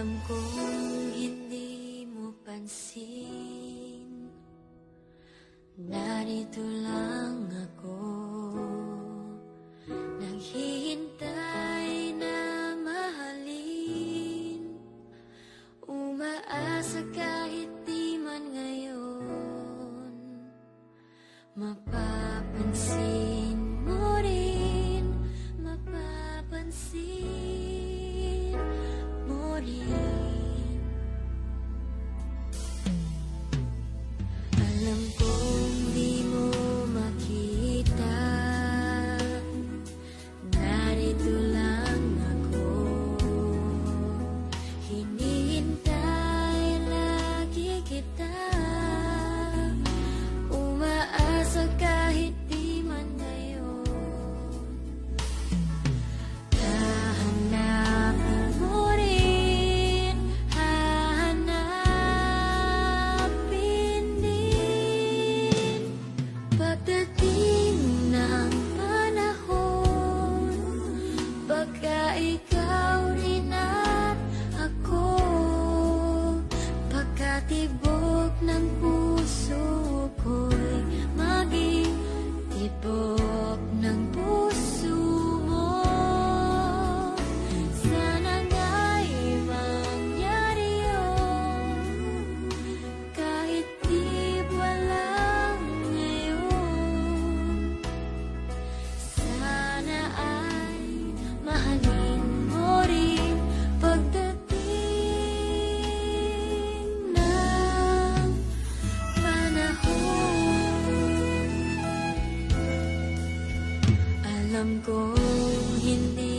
Alam kong hindi mo pansin, narito lang ako, naghihintay na mahalin, umaasa kahit di man ngayon, mapapansin mo rin, mapapansin mo rin. Alam kong di mo makita, narito lang ako, hinihintay lagi kita, umaasa kahit di man ngayon, hahanapin mo rin, hahanapin din. Pagdating ng panahon, baka ikaw rin at ako, pagkatibok ng puso ko'y maging tibok ng puso mo. Sana nga'y mangyari yun, kahit di walang ngayon. Sana ay mahalin mo rin pagdating ng panahon. Alam kong hindi